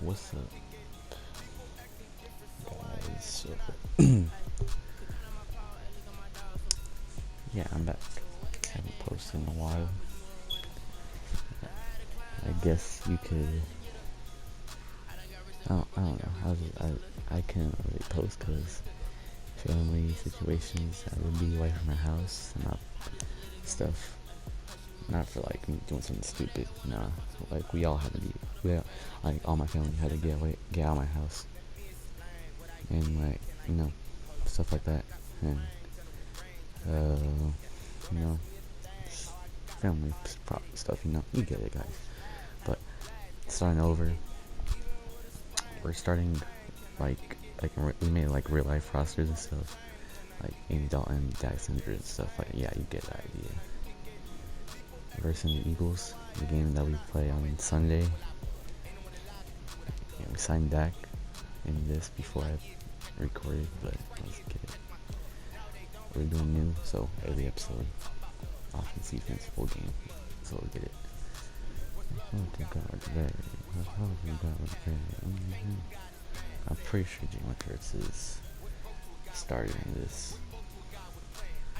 What's up, guys? So, yeah, I'm back. Haven't posted in a while. I guess you could. I don't know. I couldn't really post because family situations. I would be away from my house and not stuff. Not for like me doing something stupid. Nah, like we all had to be. Like all my family had to get out of my house, and like stuff like that. And you know, family stuff. You get it, guys. But starting over, we're starting like we made like real life rosters and stuff, like Andy Dalton, Dax Sanders and stuff. Like yeah, you get that idea. Versus the Eagles, the game that we play on Sunday. Yeah, we signed Dak in this before I recorded, but let's get it. We're doing new, so every episode, offense, defense, full game, so we'll get it. I'm pretty sure Jalen Hurts is starting this,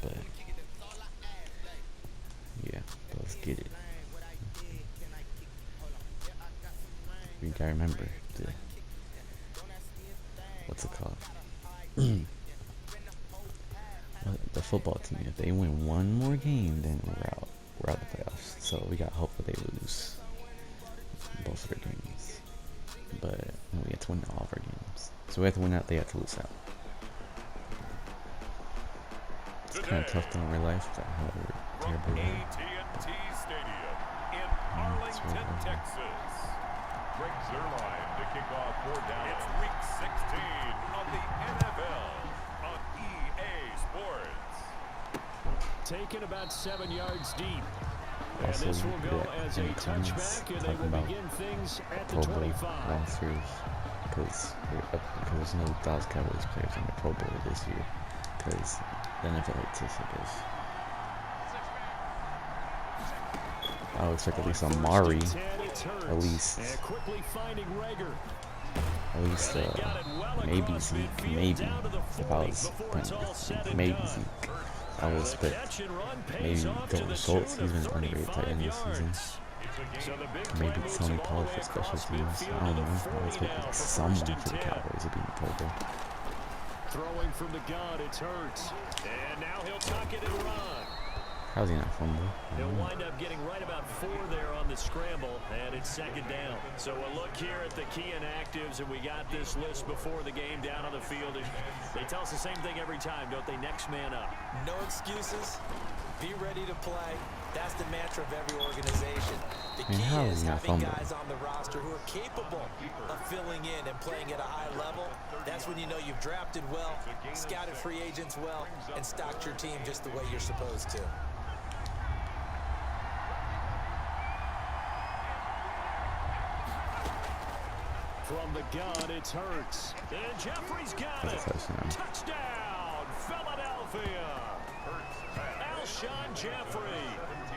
but yeah, let's get it. We gotta remember what's it called? The football team. If they win one more game, then we're out. We're out of the playoffs. So we got hope that they lose both of their games. But we have to win all of our games. So we have to win out. They have to lose out. It's kind of tough though in real life. That how we're terrible. AT&T Stadium in Arlington, Texas. Greg Zerline to kick off 4 down. It's week 16 of the NFL on EA Sports. Taken about 7 yards deep. And Also, this will go as a touchback, and they will begin things at the 25. Rosters, because there's no Dallas Cowboys players on the Pro Bowl this year, because the NFL hates us, I guess. I would expect at least Amari, at least maybe Zeke, maybe if I was playing, maybe Zeke. I would expect maybe Dalton Schultz. He's been underrated tight end this season. Maybe Tony Pollard for special teams. I don't know. I would expect someone for the Cowboys to be in the Pro Bowl. Throwing from the gun, it's Hurts. And now he'll tuck it and run. How's he not fumble? He'll wind up getting right about 4 there on the scramble, and it's 2nd down. So we'll look here at the key inactives, and we got this list before the game down on the field. They tell us the same thing every time, don't they? Next man up. No excuses. Be ready to play. That's the mantra of every organization. The key is having guys on the roster who are capable of filling in and playing at a high level. That's when you know you've drafted well, scouted free agents well, and stocked your team just the way you're supposed to. From the gun, it's Hurts. And Jeffrey's got it. Touchdown, Philadelphia. Alshon Jeffrey,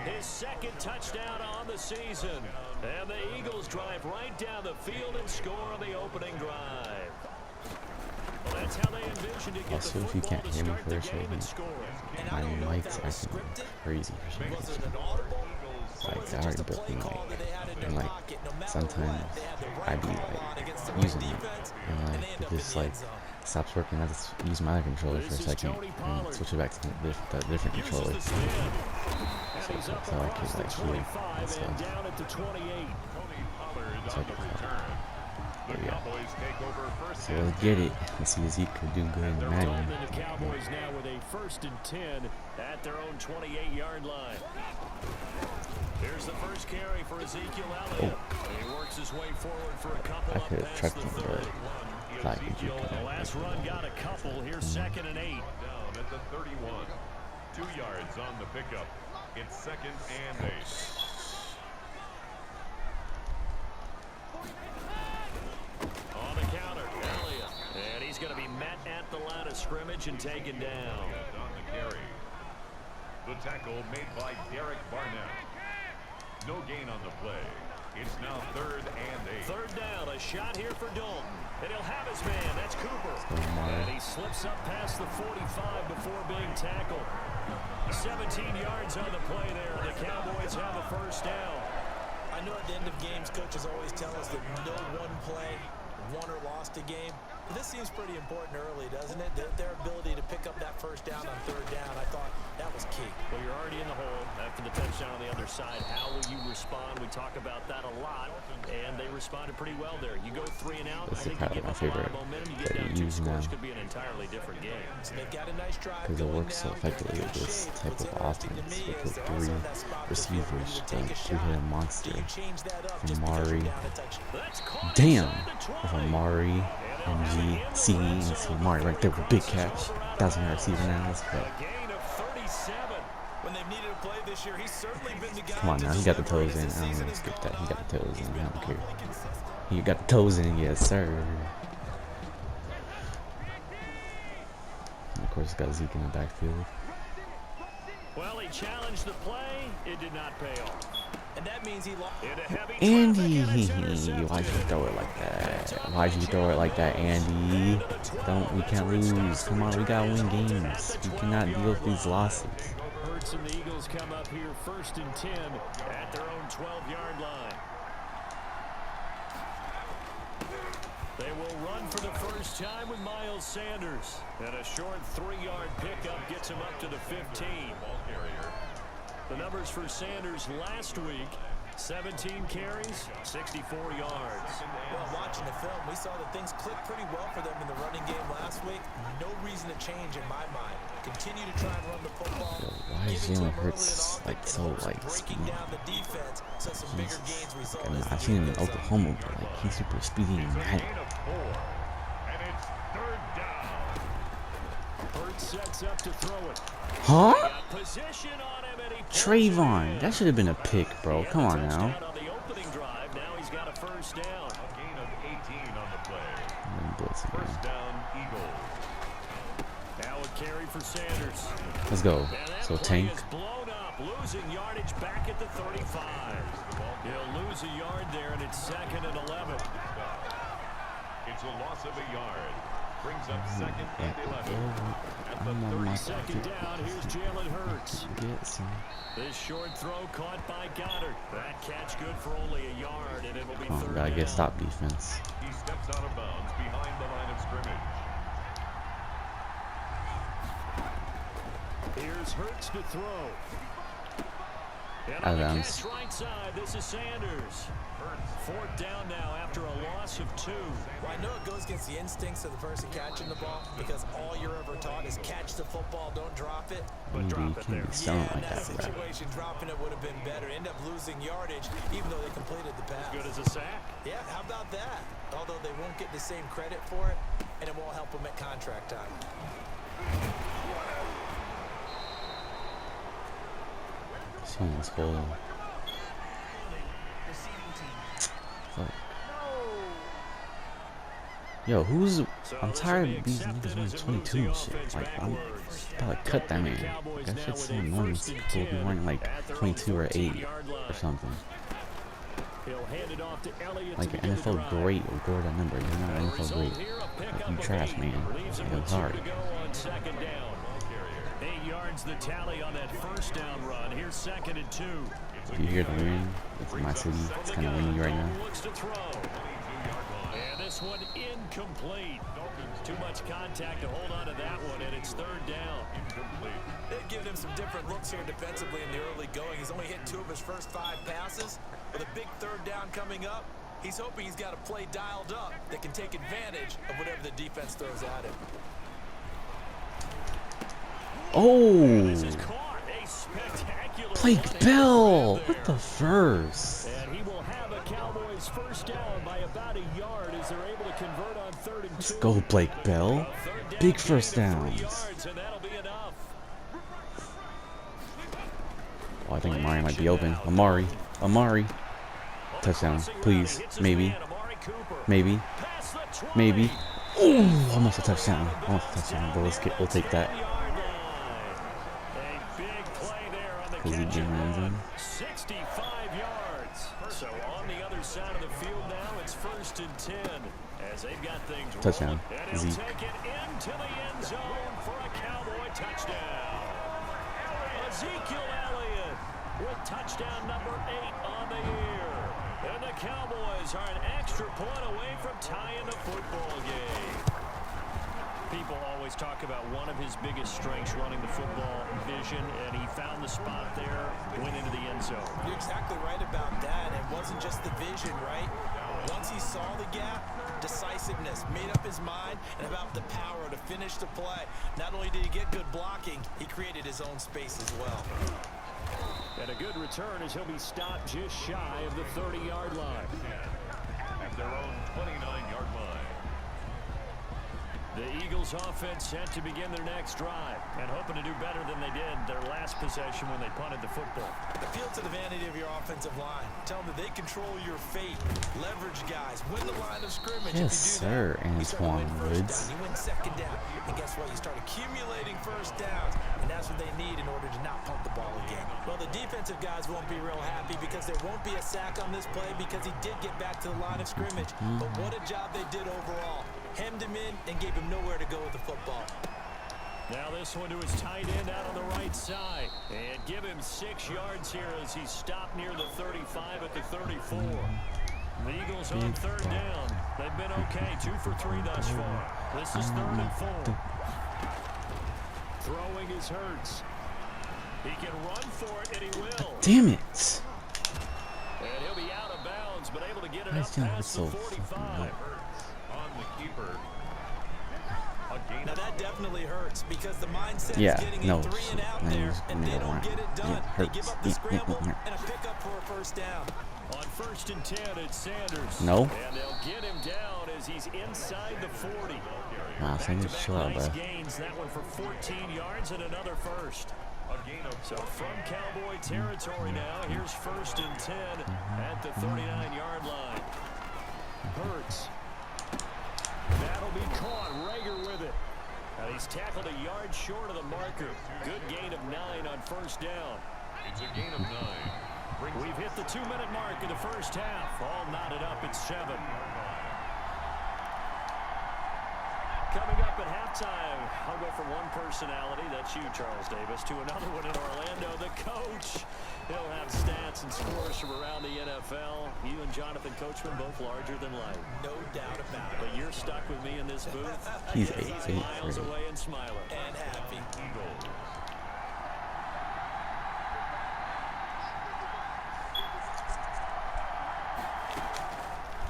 his 2nd touchdown on the season. And the Eagles drive right down the field and score on the opening drive. Well, that's how they envisioned to get the football to start the game and score. My mic's acting crazy for some reason. Like, I already built the mic, and like, sometimes I be like, using it, and like, it just like, stops working. I just use my other controller for a second, and switch it back to the different controller. So I could like hear and stuff. So but yeah. So let's get it. Let's see if Zeke could do good in Madden. The Cowboys now with a 1st and 10 at their own 28-yard line. Here's the first carry for Ezekiel Elliott. He works his way forward for a couple I could have tracked him, but the last run got a couple. Here's 2nd and 8. Down at the 31. 2 yards on the pickup. It's 2nd and 8. On the counter, Elliott. And he's going to be met at the line of scrimmage and taken down. On the carry. The tackle made by Derek Barnett. No gain on the play. It's now 3rd and 8. Third down, a shot here for Dalton. And he'll have his man. That's Cooper. And he slips up past the 45 before being tackled. 17 yards on the play there. The Cowboys have a first down. I know at the end of games, coaches always tell us that no one play won or lost a game. But this seems pretty important early, doesn't it? Their ability to pick up that first down on third down, I thought that was key. Well, you're already in the hole after the touchdown on the other side. How will you respond? We talk about that a lot, and they responded pretty well there. You go 3 and out. That's I think probably you give my up a lot favorite of momentum. You get down 2 use scores. now. Could be an entirely different game. So they've got a nice drive Because it going works so now. effectively with this type of offense with the 3 receivers, the 3-headed monster. Amari, damn, with Amari, MG, C, and see Amari right there with a big catch. 1,000-yard receiver now. Let's go. When they've needed a play this year, he's certainly been the guy. Come on now, he got the toes in. I don't even skip that. He got the toes in. I don't care. He got the toes in, yes sir. And of course, got Zeke in the backfield. Well, he challenged the play. It did not pay off. And that means he lost. Andy, why'd you throw it like that? Why'd you throw it like that, Andy? We can't lose. Come on, we gotta win games. We cannot deal with these losses. Hurts and the Eagles come up here 1st and 10 at their own 12-yard line. They will run for the first time with Miles Sanders. And a short 3-yard pickup gets him up to the 15. The numbers for Sanders last week, 17 carries, 64 yards. Well, watching the film, we saw that things clicked pretty well for them in the running game last week. No reason to change in my mind. Continue to try and run the football. Yo, why is Jalen Hurts like so speedy? Down the defense, so some bigger gains result. I've seen him in Oklahoma, but like he's super speedy and mad. And it's 3rd down. Hurts sets up to throw it. Huh? Position on him and he Trayvon, that should have been a pick, bro. Come on now. on the opening drive. Now he's got a first down. A gain of 18 on the play. Blitzing, man. 1st down, Eagles. Now a carry for Sanders. Let's go. And that So play tank. is blown up, losing yardage back at the 35. He'll lose a yard there, and it's 2nd and 11. It's a loss of a yard. Brings up 2nd and 11. At the I'm on my 32nd down, here's Jalen Hurts. Get some. This short throw caught by Goddard. That catch good for only a yard, and it will be Oh, 3rd gotta down. get stop defense. He steps out of bounds behind the line of scrimmage. Here's Hurts to throw. And Out on of the bounds. catch right side, this is Sanders. 4th down now after a loss of 2. Well, I know it goes against the instincts of the person catching the ball because all you're ever taught is catch the football, don't drop it. Andy, you drop it can't there. be selling In like that that, bro. situation, dropping it would have been better. End up losing yardage, even though they completed the pass. Good as a sack. Yeah, how about that? Although they won't get the same credit for it, and it won't help them at contract time. Someone's holding. Fuck. Yo, who's? I'm tired of these niggas wearing 22 and shit. Like, I'm about to cut that man. That shit's so annoying. People be wearing like 22 or 8 or something. Like an NFL great will go that number. You're not an NFL great. Like, you trash, man. I'm sorry. 8 yards the tally on that first down run. Here's 2nd and 2. Do you hear the wind? It's in my city. It's kind of windy right now. Looks to throw. And this one incomplete. Too much contact to hold on to that one, and it's 3rd down. They've given him some different looks here defensively in the early going. He's only hit 2 of his first 5 passes. With a big 3rd down coming up, he's hoping he's got a play dialed up that can take advantage of whatever the defense throws at him. Oh! This is caught. A spectacular Blake Bell with the first. And he will have a Cowboys first down by about a yard as they're able to convert on 3rd and 2. Let's go, Blake Bell. Big first downs. Yards, and that'll be enough. Oh, I think Amari might be open. Amari. Touchdown, please. Maybe. Maybe. Maybe. Oh, almost a touchdown. But we'll take that. A big play there on the Because he catch didn't and run. run. 65 yards. So on the other side of the field now. It's 1st and 10 as they've got things Touchdown. rolling. And he'll take it into the end zone for a Cowboy touchdown. Ezekiel Elliott with touchdown number 8 on the year. And the Cowboys are an extra point away from tying the football game. People always talk about one of his biggest strengths running the football, vision, and he found the spot there, went into the end zone. You're exactly right about that. It wasn't just the vision, right? Once he saw the gap, decisiveness, made up his mind, and about the power to finish the play. Not only did he get good blocking, he created his own space as well. And a good return as he'll be stopped just shy of the 30-yard line. At their own 29-yard line. The Eagles offense set to begin their next drive and hoping to do better than they did their last possession when they punted the football. Appeal to the vanity of your offensive line. Tell them that they control your fate. Leverage guys. Win the line of scrimmage. Yes, if you do sir, that, you start to win Antoine first down. You win second down. And guess what? You start accumulating first downs. And that's what they need in order to not punt the ball again. Well, the defensive guys won't be real happy because there won't be a sack on this play because he did get back to the line of scrimmage. But what a job they did overall. Hemmed him in and gave him nowhere to go with the football. Now this one to his tight end out on the right side. And give him 6 yards here as he's stopped near the 35 at the 34. The Eagles on 3rd down. They've been okay, 2 for 3 thus far. This is 3rd and 4. Throwing is Hurts. He can run for it, and he will. Damn it. And he'll be out of bounds, but able to get it Nice up job, past the so 45. On the keeper. Now that definitely hurts because the mindset Yeah, is getting no, a 3 and out so there, he's and gonna they go don't around. get it done. Yeah, They give up the hurts. scramble and a pickup for a first down. On 1st and 10, it's Sanders. No. And they'll get him down as he's inside the 40. Wow, Sanders, chill out, Nice bro. gains, that one for 14 yards and another first. So from Cowboy territory now, here's 1st and 10 at the 39-yard line. Hurts. That'll be caught. Rager with it. And he's tackled a yard short of the marker. Good gain of 9 on 1st down. It's a gain of 9. We've hit the 2-minute mark in the first half. All knotted up at 7. Coming up at halftime, I'll go from one personality, that's you, Charles Davis, to another one in Orlando, the coach. He'll have stats and scores from around the NFL. You and Jonathan Coachman both larger than life. No doubt about it. But you're stuck with me in this booth. He's He's 8 miles for away and smiling. And happy.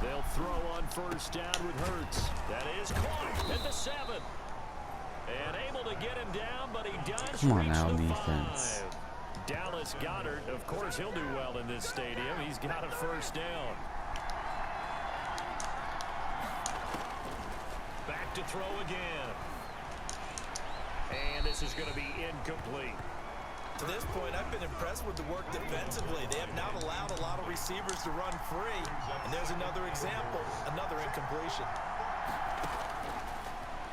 They'll throw on 1st down with Hurts. That is caught at the 7. And able to get him down, but he does Come on reach now, the defense. 5. Dallas Goedert, of course, he'll do well in this stadium. He's got a 1st down. Back to throw again. And this is going to be incomplete. To this point, I've been impressed with the work defensively. They have not allowed a lot of receivers to run free. And there's another example, another incompletion.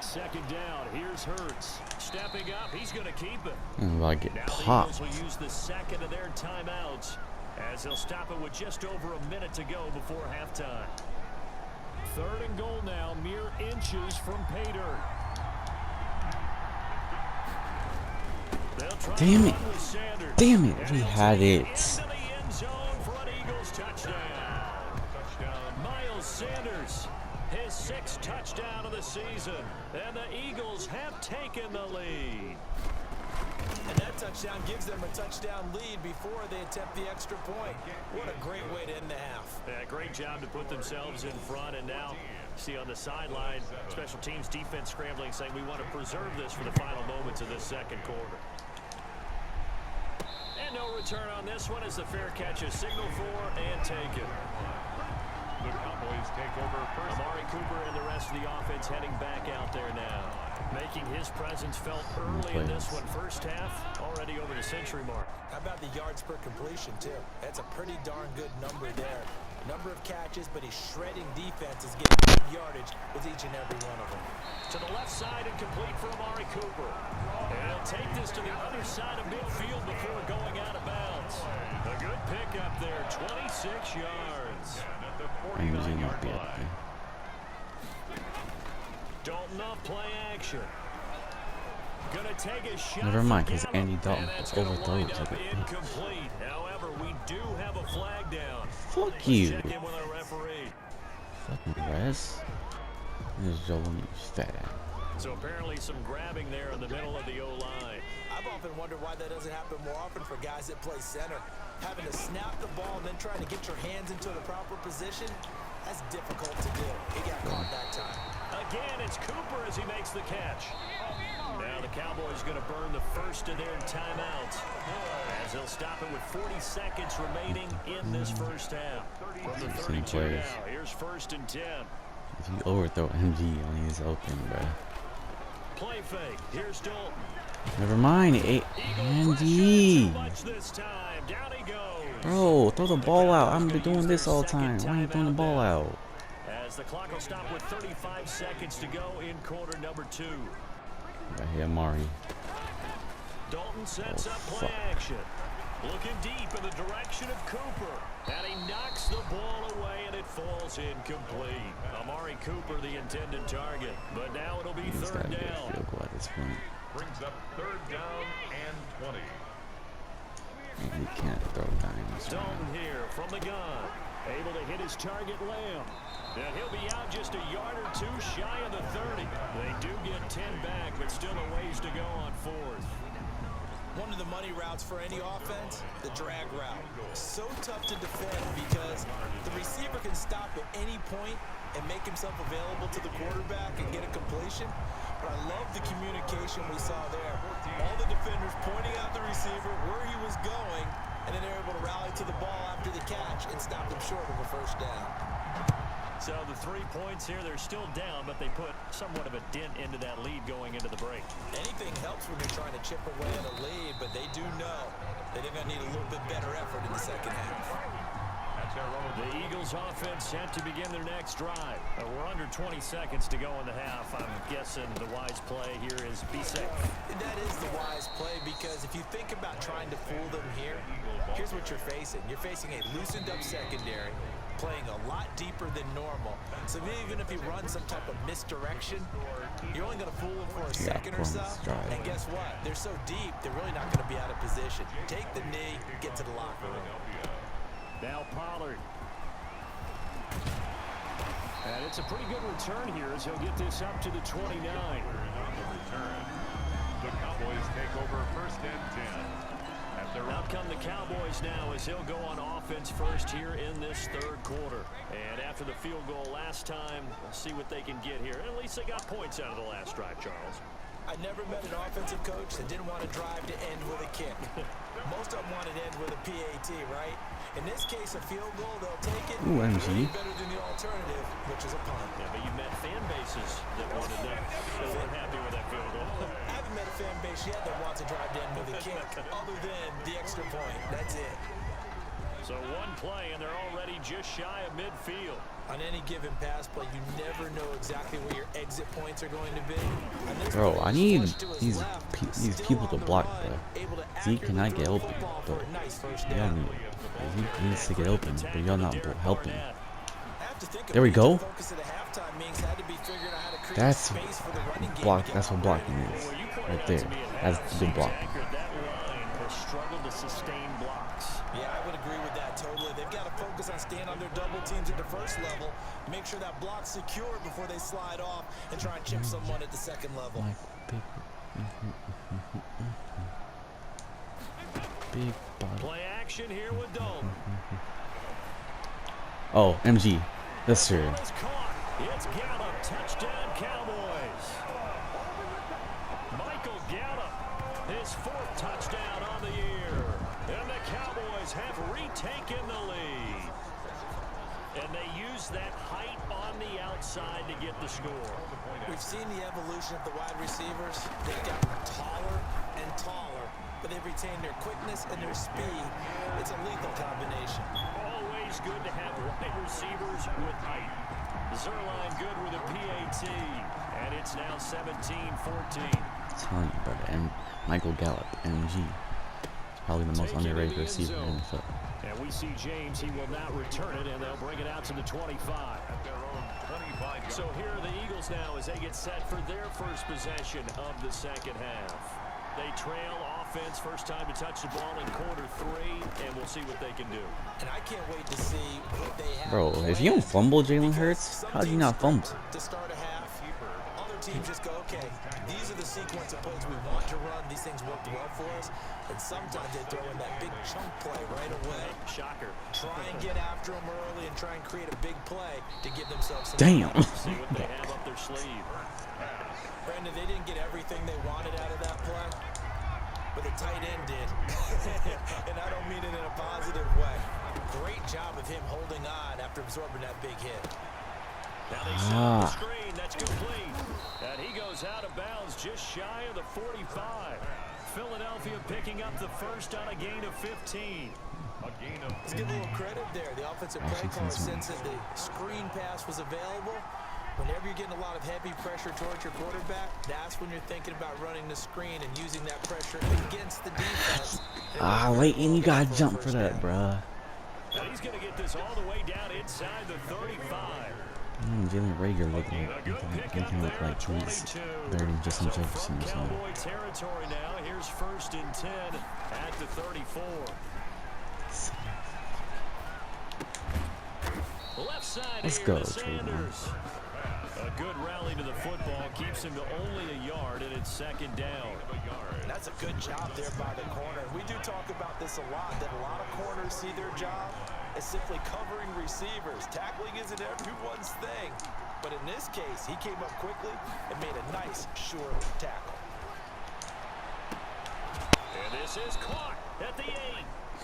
2nd down. Here's Hurts. Stepping up. He's going to keep it. I'm about to get Now the popped. Eagles will use the 2nd of their timeouts as they'll stop it with just over a minute to go before halftime. 3rd and goal now, mere inches from pay dirt. Damn it. Damn it. We had it. Into the end zone for an Eagles touchdown. Miles Sanders, his 6th touchdown of the season. And the Eagles have taken the lead. And that touchdown gives them a touchdown lead before they attempt the extra point. What a great way to end the half. Yeah, great job to put themselves in front. And now, see on the sideline, special teams defense scrambling, saying we want to preserve this for the final moments of this 2nd quarter. And no return on this one as the fair catch is signaled for and taken. The Cowboys take over first. Amari Cooper and the rest of the offense heading back out there now. Making his presence felt early in this one. First half, already over the century mark. How about the yards per completion, too? That's a pretty darn good number there. Number of catches, but he's shredding defenses, getting big yardage with each and every one of them. To the left side and complete for Amari Cooper. And he'll take this to the other side of midfield before going out of bounds. A good pickup there, 26 yards. I'm using not be Dalton off play action. Gonna take a shot. Never mind, because Andy Dalton overthrows it. Incomplete. However, we do have a flag down. Fuck you. Check in with our referee. Fucking Rez. This is Joel, you fat ass. So apparently some grabbing there in the middle of the O-line. I've often wondered why that doesn't happen more often for guys that play center. Having to snap the ball and then trying to get your hands into the proper position, that's difficult to do. He got caught that time. Again, it's Cooper as he makes the catch. Now the Cowboys going to burn the first of their timeouts as they'll stop it with 40 seconds remaining in this first half. From the 32 now, here's 1st and 10. If you overthrow MG when he's open, bro. Play fake. Here's Dalton. Never mind, Andy. Bro, throw the ball out. I'm been doing this all the time. Why are you throwing the ball out? As the clock will stop with 35 seconds to go in quarter number 2. Right here, Amari. Dalton sets up play action. Looking deep in the direction of Cooper. And he knocks the ball away and it falls incomplete. Amari Cooper, the intended target. But now it'll be third down. Field goal at this point. Brings up 3rd down and 20. And he can't throw dimes. Dalton here from the gun. Able to hit his target, Lamb. And he'll be out just a yard or two shy of the 30. They do get 10 back, but still a ways to go on 4th. One of the money routes for any offense, the drag route. So tough to defend because the receiver can stop at any point and make himself available to the quarterback and get a completion. But I love the communication we saw there. All the defenders pointing out the receiver where he was going, and then they're able to rally to the ball after the catch and stop him short of a first down. So the 3 points here, they're still down, but they put somewhat of a dent into that lead going into the break. Anything helps when you're trying to chip away at a lead, but they do know that they're going to need a little bit better effort in the second half. The Eagles offense set to begin their next drive. We're under 20 seconds to go in the half. I'm guessing the wise play here is be safe. That is the wise play because if you think about trying to fool them here, here's what you're facing. You're facing a loosened up secondary, playing a lot deeper than normal. So even if you run some type of misdirection, you're only going to fool them for a second or so. And guess what? They're so deep, they're really not going to be out of position. Take the knee, get to the locker room. Now Pollard. And it's a pretty good return here as he'll get this up to the 29. The Cowboys take over 1st and 10. Out come the Cowboys now as he'll go on offense first here in this 3rd quarter. And after the field goal last time, we'll see what they can get here. At least they got points out of the last drive, Charles. I never met an offensive coach that didn't want to drive to end with a kick. Most of them wanted to end with a PAT, right? In this case, a field goal, they'll take it. Ooh, MG. Better than the alternative, which is a punt. Yeah, but you met fan bases that wanted that. They weren't happy with that field goal. I haven't met a fan base yet that wants to drive to end with a kick, other than the extra point. That's it. So one play, and they're already just shy of midfield. On any given pass play, you never know exactly where your exit points are going to be. Bro, I need these people to block, bro. Zeke cannot get open, but y'all Zeke needs to get open, but y'all not helping. There we go. That's block. That's what blocking is, right there. That's the block. Struggled to sustain blocks. Yeah, I would agree with that totally. They've got to focus on staying on their double teams at the first level, make sure that block's secure before they slide off and try and chip someone at the second level. Big body. Play action here with Dalton. Oh, MG. That's true. It's Gallup, touchdown Cowboys. Michael Gallup, his 4th touchdown on the year. And the Cowboys have retaken the lead. And they use that height on the outside to get the score. We've seen the evolution of the wide receivers. They've gotten taller and taller, but they've retained their quickness and their speed. It's a lethal combination. Always good to have wide receivers with height. Zerline good with a PAT, and it's now 17-14. I'm telling you, brother. And Michael Gallup, MG. He's probably the most underrated receiver in the NFL. And we see James, he will not return it, and they'll bring it out to the 25. So here are the Eagles now as they get set for their first possession of the second half. They trail offense, first time to touch the ball in quarter 3, and we'll see what they can do. And I can't wait to see what they have. Bro, if you don't fumble Jalen Hurts, how do you not fumble? To start a half, other teams just go, okay, these are the sequence of plays we want to run. These things worked well for us. And sometimes they throw in that big chunk play right away. Shocker. Try and get after them early and try and create a big play to give themselves some Damn. See what they have up their sleeve. Brandon, they didn't get everything they wanted out of that play, but the tight end did. And I don't mean it in a positive way. Great job of him holding on after absorbing that big hit. Now they set up the screen. That's complete. And he goes out of bounds just shy of the 45. Philadelphia picking up the first on a gain of 15. Let's give a little credit there. The offensive play caller, since the screen pass was available, whenever you're getting a lot of heavy pressure towards your quarterback, that's when you're thinking about running the screen and using that pressure against the defense. Leighton, you gotta jump for that, bruh. And he's going to get this all the way down inside the 35. Jalen Reagor can look like he's better than Justin Jefferson or something. Cowboy territory now. Here's 1st and 10 at the 34. Left side. Let's here go, to Sanders. A good rally to the football keeps him to only a yard, and it's 2nd down. That's a good job there by the corner. We do talk about this a lot, that a lot of corners see their job as simply covering receivers. Tackling isn't everyone's thing. But in this case, he came up quickly and made a nice, sure tackle. And this is caught at the 8.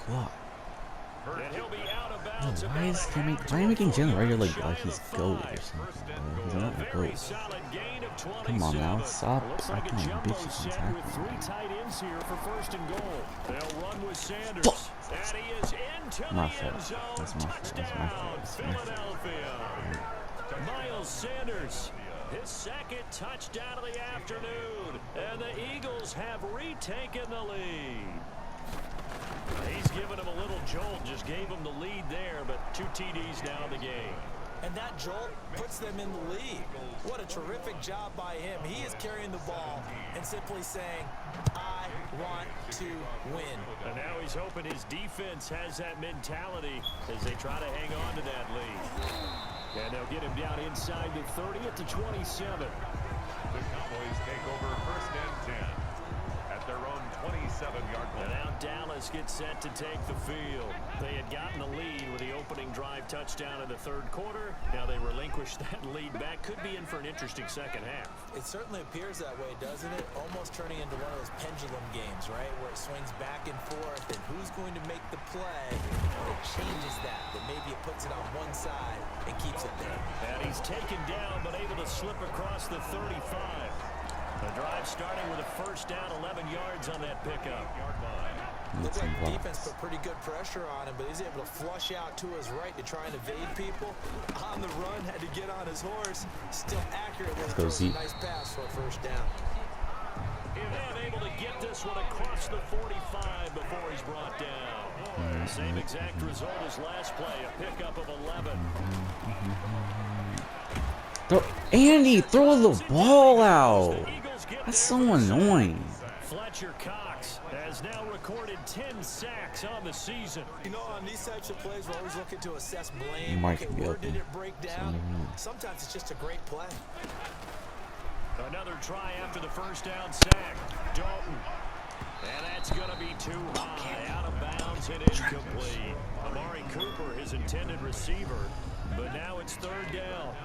What? And he'll be out of bounds. Why are you making Jalen Reagor look like he's gold or something? He's not a gold. Come on now, stop acting like bitches and tackling. With 3 tight ends here for 1st and goal. They'll run with Sanders. And he is into My the end fault. zone. That's my fault. That's my fault. That's my fault. Philadelphia. Miles Sanders, his 2nd touchdown of the afternoon. And the Eagles have retaken the lead. He's given him a little jolt, just gave him the lead there, but 2 TDs now in the game. And that jolt puts them in the lead. What a terrific job by him. He is carrying the ball and simply saying, I want to win. And now he's hoping his defense has that mentality as they try to hang on to that lead. And they'll get him down inside the 30 at the 27. The Cowboys take over 1st and 10 at their own 27-yard line. And now Dallas gets set to take the field. They had gotten the lead with the opening drive touchdown in the 3rd quarter. Now they relinquish that lead back. Could be in for an interesting second half. It certainly appears that way, doesn't it? Almost turning into one of those pendulum games, right? Where it swings back and forth, and who's going to make the play that changes that maybe it puts it on one side and keeps it there. And he's taken down, but able to slip across the 35. The drive starting with a 1st down, 11 yards on that pickup. Looks like the defense put pretty good pressure on him, but he's able to flush out to his right to try and evade people. On the run, had to get on his horse. Still accurate with a nice pass for a 1st down. And able to get this one across the 45 before he's brought down. Same exact result as last play, a pickup of 11. Andy, throw the ball out. That's so annoying. Fletcher Cox has now recorded 10 sacks on the season. You know, on these types of plays, we're always looking to assess blame. Mike Okay, where did it break down? Sometimes it's just a great play. Another try after the 1st down sack. Dalton. And that's going to be too high. Out of bounds and incomplete. Amari Cooper, his intended receiver. But now it's 3rd down.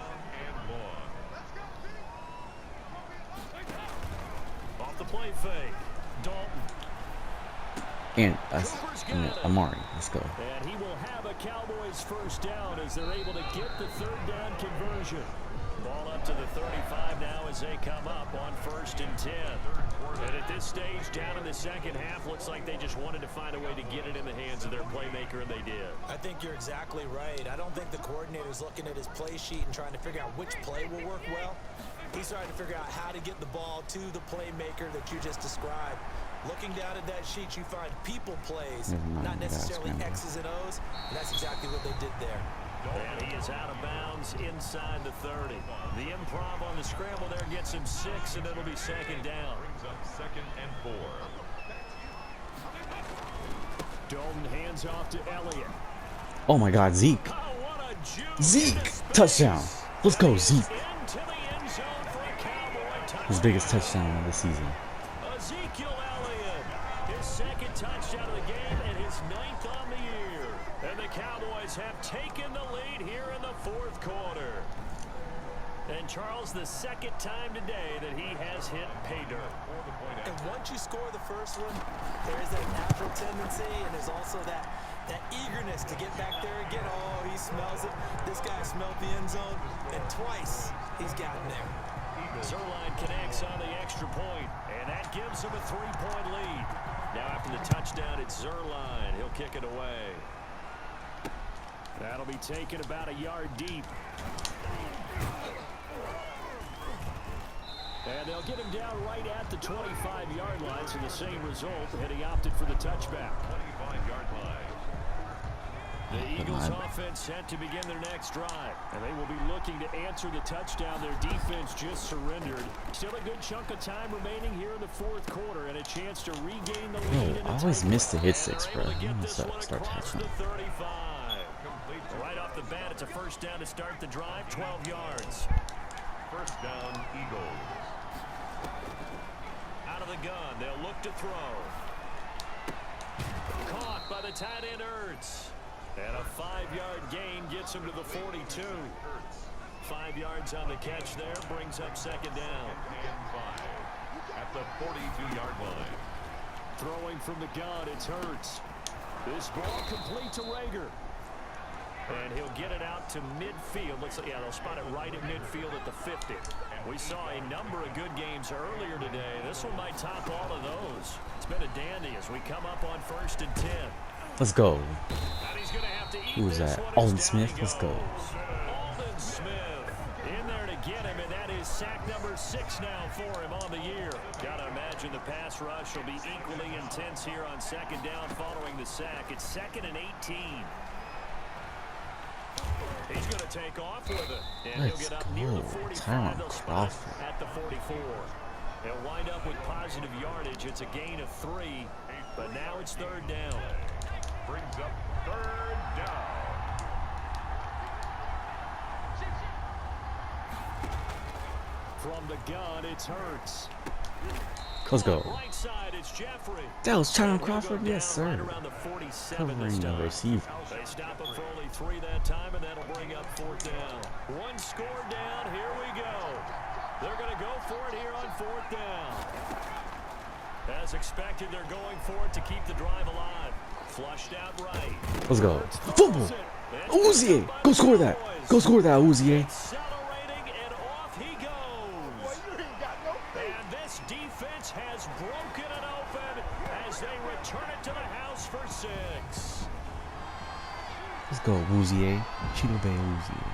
Off the play fake. Dalton. And that's Amari. Let's go. And he will have a Cowboys first down as they're able to get the third down conversion. Ball up to the 35 now as they come up on 1st and 10. And at this stage, down in the second half, looks like they just wanted to find a way to get it in the hands of their playmaker, and they did. I think you're exactly right. I don't think the coordinator's looking at his play sheet and trying to figure out which play will work well. He's trying to figure out how to get the ball to the playmaker that you just described. Looking down at that sheet, you find people plays, not necessarily X's and O's, and that's exactly what they did there. And he is out of bounds inside the 30. The improv on the scramble there gets him 6, and it'll be second down. Brings up 2nd and 4. Dalton hands off to Elliott. Oh my God, Zeke. Oh, what a juke. Zeke, touchdown. Let's go, Zeke. Into the end zone for a Cowboy touchdown. His biggest touchdown of the season. Ezekiel Elliott, his 2nd touchdown of the game and his 9th on the year. And the Cowboys have taken the lead here in the 4th quarter. And Charles, the 2nd time today that he has hit pay dirt. And once you score the first one, there is that natural tendency, and there's also that eagerness to get back there again. Oh, he smells it. This guy smelled the end zone, and twice he's gotten there. Zerline connects on the extra point, and that gives him a 3-point lead. Now after the touchdown, it's Zerline. He'll kick it away. That'll be taken about a yard deep. And they'll get him down right at the 25-yard line, so the same result, and he opted for the touchback. 25-yard line. The Eagles offense set to begin their next drive, and they will be looking to answer the touchdown their defense just surrendered. Still a good chunk of time remaining here in the 4th quarter, and a chance to regain the lead. Yo, I always miss the hit six, bro. I'm gonna start The touching. 35. Right off the bat, it's a first down to start the drive, 12 yards. First down, Eagles. Out of the gun, they'll look to throw. Caught by the tight end Ertz. And a 5-yard gain gets him to the 42. 5 yards on the catch there, brings up second down. And 5 at the 42-yard line. Throwing from the gun, it's Ertz. This ball complete to Rager. And he'll get it out to midfield. Looks like, yeah, they'll spot it right at midfield at the 50. We saw a number of good games earlier today. This one might top all of those. It's been a dandy as we come up on 1st and 10. Let's go. And he's gonna have to eat Who was this that? one as Alden down Smith. he Let's go. goes. Alden Smith in there to get him, and that is sack number 6 now for him on the year. Gotta imagine the pass rush will be equally intense here on second down following the sack. It's 2nd and 18. He's going to take off with it. And Let's he'll get up near go. the 45. Tyron They'll spot it Crawford. at the 44. They'll wind up with positive yardage. It's a gain of 3, but now it's 3rd down. Brings up 3rd down. From the gun, it's Hurts. Let's go. Right side, it's Jeffrey. That was Tyron And he'll go Crawford. down Yes, right sir. around the 47 this Covering the time. receiver. They stop him for only 3 that time, and that'll bring up 4th down. 1 score down. Here we go. They're going to go for it here on 4th down. As expected, they're going for it to keep the drive alive. Flushed out right. Let's go. Football. Uzier. Go score that. Go score that, Uzier. Accelerating, and off he goes. And this defense has broken it open as they return it to the house for 6. Let's go, Uzier. Cheeto Bay Uzier.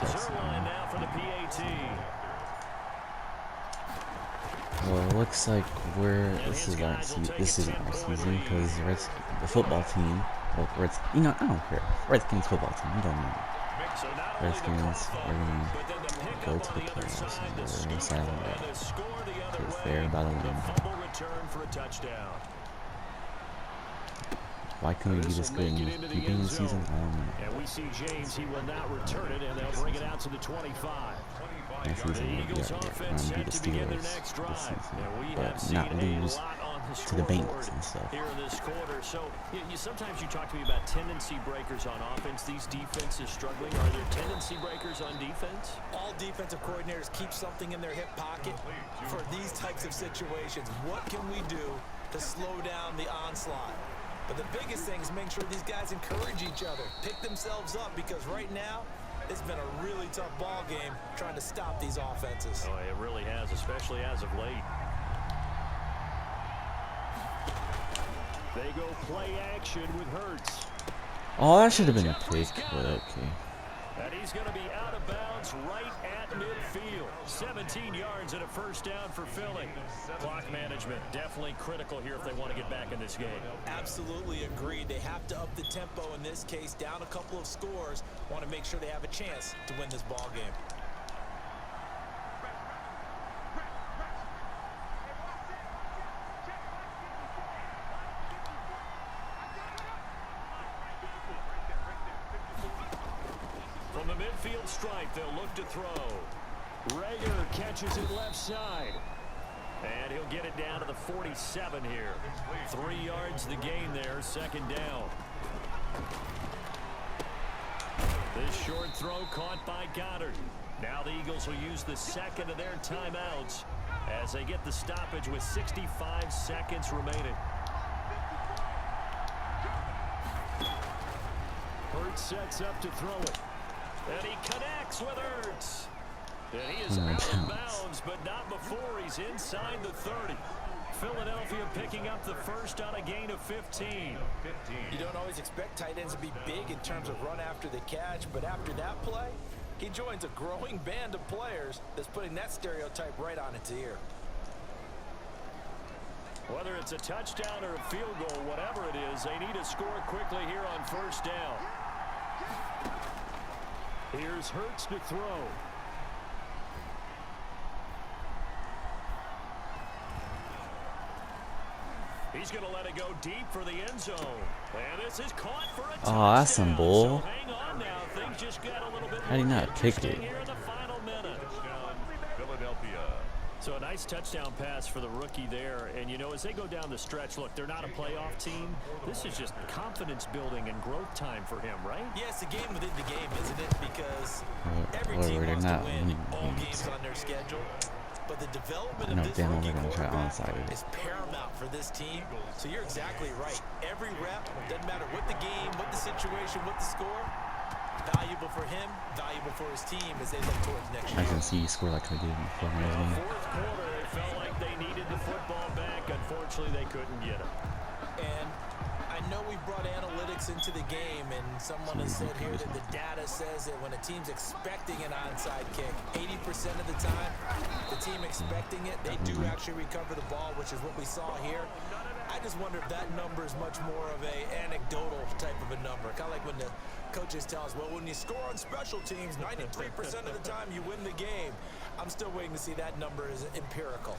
Zerline now for the PAT. Well, it looks like this isn't our season because the football team, well, I don't care. Redskins football team, you don't know. So not only the Redskins call are going but then the to pickup go to on the the other playoffs side, and the we're scoop, excited and about the it. score the other Because way. they're about to The win. fumble return for a touchdown. Why couldn't we be this good in the beginning of the season? I don't know. And we see James, he will not return it, and they'll bring it out to the 25. Next The season, Eagles we're offense going to set be the to begin their Steelers next this drive. season, And we have but seen not a lose lot on to the Bengals and stuff. Here in this quarter. So sometimes you talk to me about tendency breakers on offense. These defenses struggling. Are there tendency breakers on defense? All defensive coordinators keep something in their hip pocket for these types of situations. What can we do to slow down the onslaught? But the biggest thing is make sure these guys encourage each other, pick themselves up, because right now it's been a really tough ball game trying to stop these offenses. Oh, it really has, especially as of late. They go play action with Hurts. Oh, that should have been a pick, but okay. And he's going to be out of bounds right at midfield. 17 yards and a first down for Philly. Clock management definitely critical here if they want to get back in this game. Absolutely agreed. They have to up the tempo in this case, down a couple of scores. Want to make sure they have a chance to win this ball game. From the midfield stripe, they'll look to throw. Rager catches it left side. And he'll get it down to the 47 here. 3 yards the gain there, second down. This short throw caught by Goddard. Now the Eagles will use the second of their timeouts as they get the stoppage with 65 seconds remaining. Hurts sets up to throw it. And he connects with Hurts. And he is out of bounds, but not before he's inside the 30. Philadelphia picking up the first on a gain of 15. You don't always expect tight ends to be big in terms of run after the catch, but after that play, he joins a growing band of players that's putting that stereotype right on its ear. Whether it's a touchdown or a field goal, whatever it is, they need to score quickly here on first down. Here's Hurts to throw. He's going to let it go deep for the end zone. And this is caught for a touchdown. Oh, that's some bull. So hang on now. Things just got a little bit How do you not pick it? here in the final minute. Philadelphia. So a nice touchdown pass for the rookie there. And, you know, as they go down the stretch, look, they're not a playoff team. This is just confidence building and growth time for him, right? Yeah, it's a game within the game, isn't it? Because every Or team they're wants to not win winning all games. games on their schedule. But the development I know of this damn well rookie they're gonna try quarterback onside it. is paramount for this team. So you're exactly right. Every rep, doesn't matter what the game, what the situation, what the score, valuable for him, valuable for his team as they look towards next year. I can see you score like I did in the fucking game. Fourth quarter, they felt like they needed the football back. Unfortunately, they couldn't get it. And I know we brought analytics into the game, and someone has said here that the data says that when a team's expecting an onside kick, 80% of the time, the team expecting it, they do actually recover the ball, which is what we saw here. I just wonder if that number is much more of a anecdotal type of a number. Kind of like when the coaches tell us, well, when you score on special teams, 93% of the time you win the game. I'm still waiting to see that number is empirical.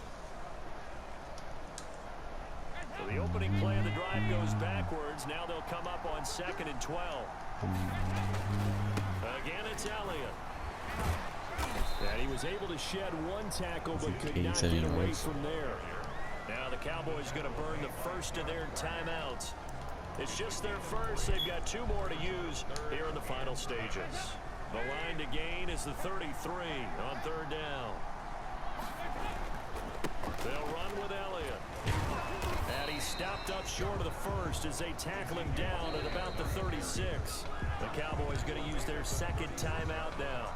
So the opening play of the drive goes backwards. Now they'll come up on 2nd and 12. Again, it's Elliott. And he was able to shed one tackle, but could not get away from there. Now the Cowboys going to burn the first of their timeouts. It's just their first. They've got 2 more to use here in the final stages. The line to gain is the 33 on 3rd down. They'll run with Elliott. And he stopped up short of the first as they tackle him down at about the 36. The Cowboys going to use their 2nd timeout now.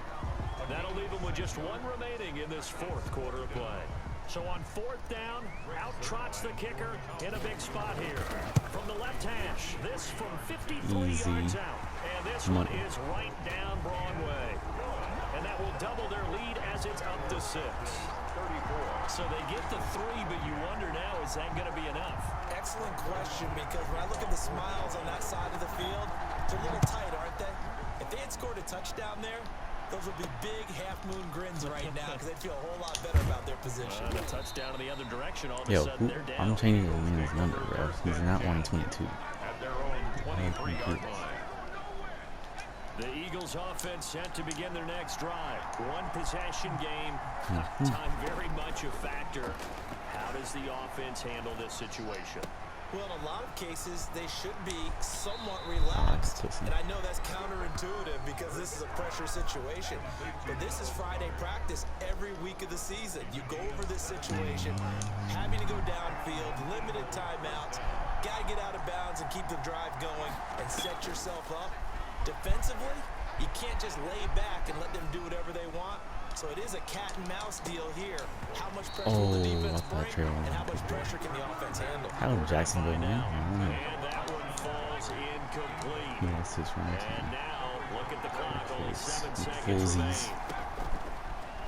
That'll leave them with just 1 remaining in this 4th quarter of play. So on 4th down, out trots the kicker in a big spot here. From the left hash, this from 53 yards out. And this one is right down Broadway. And that will double their lead as it's up to 6. 34. So they get the 3, but you wonder now, is that going to be enough? Excellent question, because when I look at the smiles on that side of the field, it's a little tight, aren't they? If they had scored a touchdown there, those would be big half-moon grins right now because they'd feel a whole lot better about their position. A touchdown in the other direction, all of a sudden they're down. I'm changing his number, bro. He's not 122. At their own 23-yard line. The Eagles offense set to begin their next drive. 1 possession game. Time very much a factor. How does the offense handle this situation? Well, in a lot of cases, they should be somewhat relaxed. And I know that's counterintuitive because this is a pressure situation. But this is Friday practice every week of the season. You go over this situation, having to go downfield, limited timeouts, got to get out of bounds and keep the drive going and set yourself up. Defensively, you can't just lay back and let them do whatever they want. So it is a cat and mouse deal here. How much pressure will the defense bring, and how much pressure can the offense handle? How did Jacksonville win? And that one falls incomplete. Yeah, that's his run. And now, look at the clock. Only 7 seconds remain.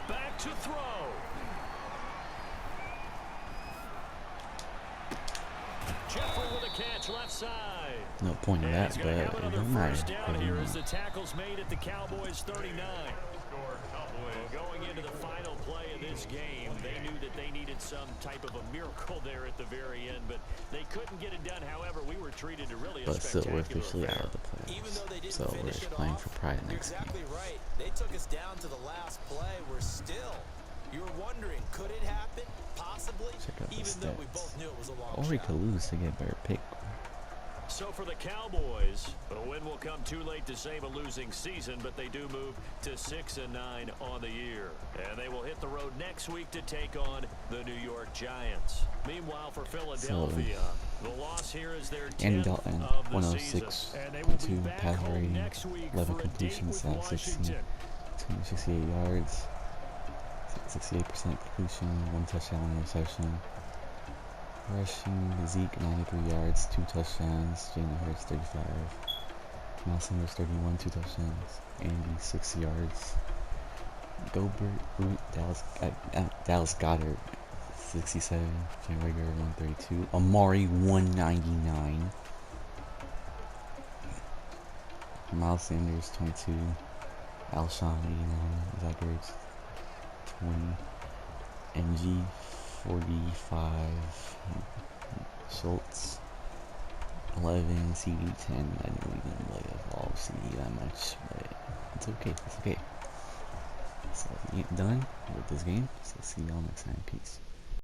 Back to throw. Jeffrey with a catch left side. No point in that, but it don't matter. First down here as the tackle's made at the Cowboys 39. Going into the final play of this game, they knew that they needed some type of a miracle there at the very end, but they couldn't get it done. However, we were treated to really But still, we're officially out of the playoffs. So we're just playing for pride next game. Exactly right. They took us down to the last play. We're still. You're wondering, could it happen? Possibly. Check out the even though we stats. both knew it was a long Or we shot. could lose to get a better pick. So for the Cowboys, a win will come too late to save a losing season, but they do move to 6-9 on the year. And they will hit the road next week to take on the New York Giants. Meanwhile, for Philadelphia, the loss here is their 10th Andy Dalton, of the 106.2 pass rating, 11 completions, 16, 268 yards, 68% completion, 1 touchdown, 1 interception. Rushing, Zeke 93 yards, 2 touchdowns, Jalen Hurts 35, Miles Sanders 31, 2 touchdowns, Andy 6 yards, Gobert, Dallas Goddard 67, Jay Rager 132, Amari 199, Miles Sanders 22, Alshon 89, Zach Ertz 20, NG 45, Schultz 11, CD 10. I know we didn't play all CD that much, but it's okay. It's okay. So we ain't done with this game. So see y'all next time. Peace.